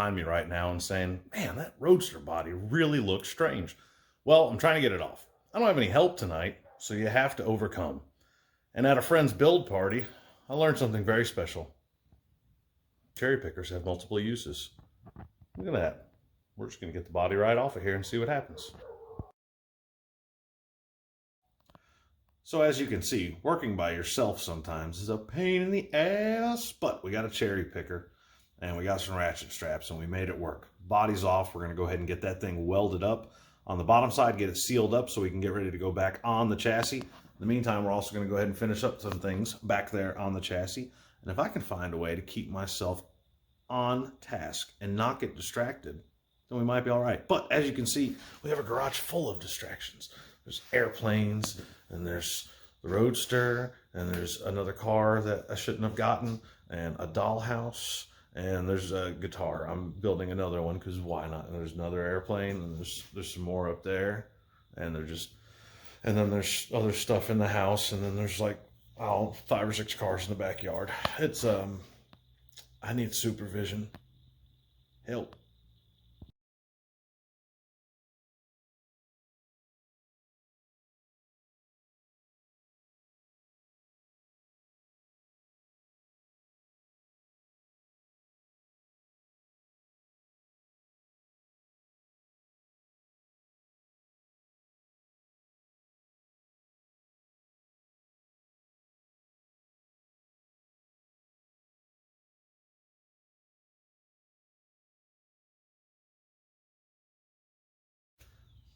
behind me right now and saying, man, that Roadster body really looks strange. Well, I'm trying to get it off. I don't have any help tonight, so you have to overcome. And at a friend's build party, I learned something very special. Cherry pickers have multiple uses. Look at that. We're just going to get the body right off of here and see what happens. So as you can see, working by yourself sometimes is a pain in the ass, but we got a cherry picker and we got some ratchet straps and we made it work. Body's off. We're going to go ahead and get that thing welded up on the bottom side, get it sealed up so we can get ready to go back on the chassis. In the meantime, we're also going to go ahead and finish up some things back there on the chassis. And if I can find a way to keep myself on task and not get distracted, then we might be all right. But as you can see, we have a garage full of distractions. There's airplanes, and there's the Roadster, and there's another car that I shouldn't have gotten, and a dollhouse, and there's a guitar. I'm building another one because why not? And there's another airplane, and there's some more up there, and then there's other stuff in the house, and then there's like 5 or 6 cars in the backyard. It's I need supervision. Help.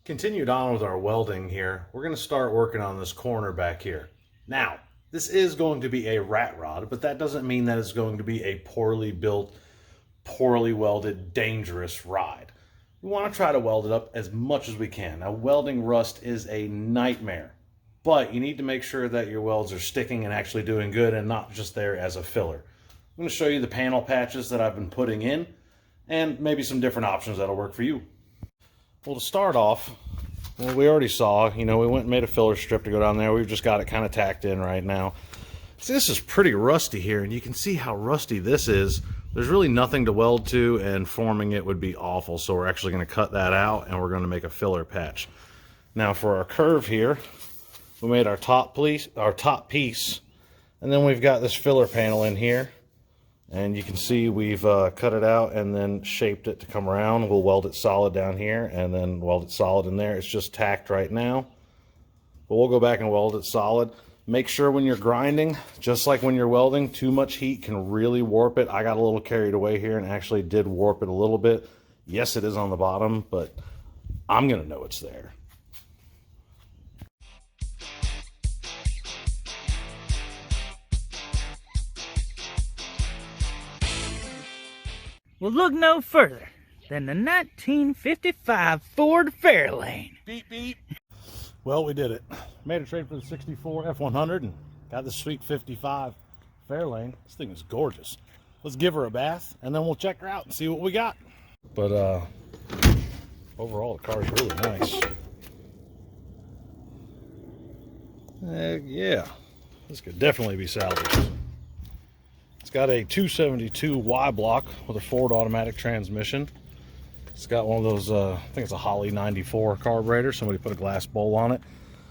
Continued on with our welding here, we're going to start working on this corner back here. Now, this is going to be a rat rod, but that doesn't mean that it's going to be a poorly built, poorly welded, dangerous ride. We want to try to weld it up as much as we can. Now, welding rust is a nightmare, but you need to make sure that your welds are sticking and actually doing good and not just there as a filler. I'm going to show you the panel patches that I've been putting in and maybe some different options that'll work for you. Well, to start off, well, we already saw, we went and made a filler strip to go down there. We've just got it kind of tacked in right now. See, this is pretty rusty here, and you can see how rusty this is. There's really nothing to weld to, and forming it would be awful. So we're actually going to cut that out, and we're going to make a filler patch. Now, for our curve here, we made our top piece, and then we've got this filler panel in here. And you can see we've cut it out and then shaped it to come around. We'll weld it solid down here and then weld it solid in there. It's just tacked right now. But we'll go back and weld it solid. Make sure when you're grinding, just like when you're welding, too much heat can really warp it. I got a little carried away here and actually did warp it a little bit. Yes, it is on the bottom, but I'm going to know it's there. Well, look no further than the 1955 Ford Fairlane. Beep, beep. Well, we did it. Made a trade for the 64 F100 and got the sweet 55 Fairlane. This thing is gorgeous. Let's give her a bath, and then we'll check her out and see what we got. But overall, the car is really nice. Yeah, this could definitely be salvaged. It's got a 272 Y block with a Ford automatic transmission. It's got one of those, I think it's a Holly 94 carburetor. Somebody put a glass bowl on it.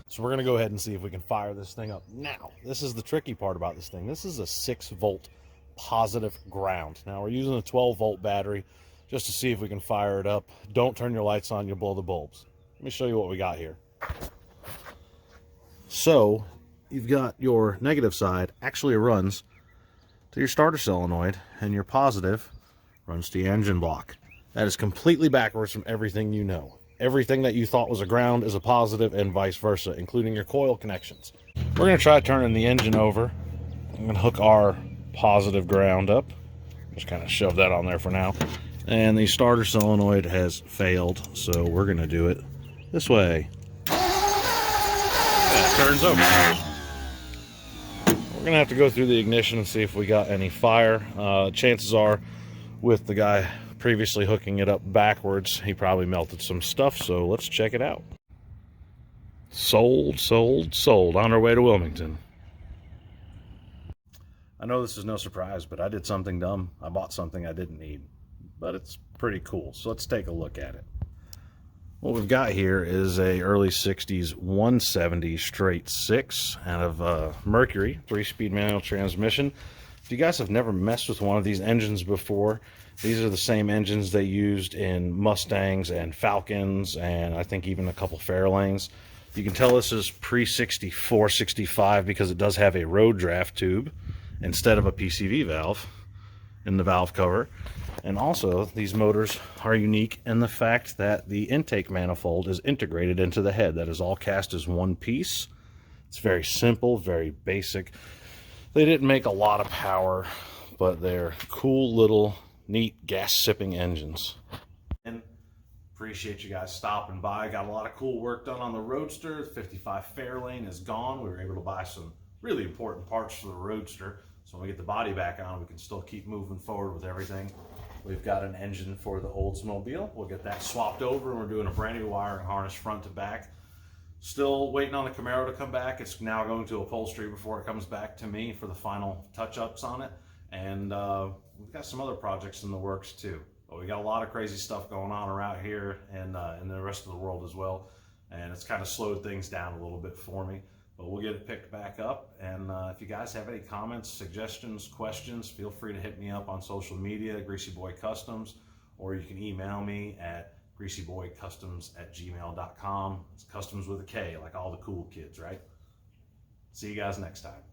So we're going to go ahead and see if we can fire this thing up. Now, this is the tricky part about this thing. This is a 6-volt positive ground. Now, we're using a 12-volt battery just to see if we can fire it up. Don't turn your lights on, you'll blow the bulbs. Let me show you what we got here. So, you've got your negative side actually runs to your starter solenoid, and your positive runs to your engine block. That is completely backwards from everything you know. Everything that you thought was a ground is a positive, and vice versa, including your coil connections. We're going to try turning the engine over. I'm going to hook our positive ground up. Just kind of shove that on there for now. And the starter solenoid has failed, so we're going to do it this way. That turns over. We're gonna have to go through the ignition and see if we got any fire. Chances are, with the guy previously hooking it up backwards, he probably melted some stuff, so let's check it out. Sold, sold, sold. On our way to Wilmington. I know this is no surprise, but I did something dumb. I bought something I didn't need. but it's pretty cool. So let's take a look at it. What we've got here is a early 60s 170 straight 6 out of Mercury, 3-speed manual transmission. If you guys have never messed with one of these engines before, these are the same engines they used in Mustangs and Falcons, and I think even a couple Fairlanes. You can tell this is pre-64, 65 because it does have a road draft tube instead of a PCV valve in the valve cover. And also, these motors are unique in the fact that the intake manifold is integrated into the head. That is all cast as one piece. It's very simple, very basic. They didn't make a lot of power, but they're cool little, neat gas-sipping engines. And appreciate you guys stopping by. Got a lot of cool work done on the Roadster. The 55 Fairlane is gone. We were able to buy some really important parts for the Roadster. So when we get the body back on, we can still keep moving forward with everything. We've got an engine for the Oldsmobile. We'll get that swapped over, and we're doing a brand new wiring harness front to back. Still waiting on the Camaro to come back. It's now going to upholstery before it comes back to me for the final touch-ups on it. And we've got some other projects in the works too. But we got a lot of crazy stuff going on around here and in the rest of the world as well. And it's kind of slowed things down a little bit for me. But we'll get it picked back up. And if you guys have any comments, suggestions, questions, feel free to hit me up on social media, Greasy Boy Customs, or you can email me at greasyboycustoms@gmail.com. It's customs with a K, like all the cool kids, right? See you guys next time.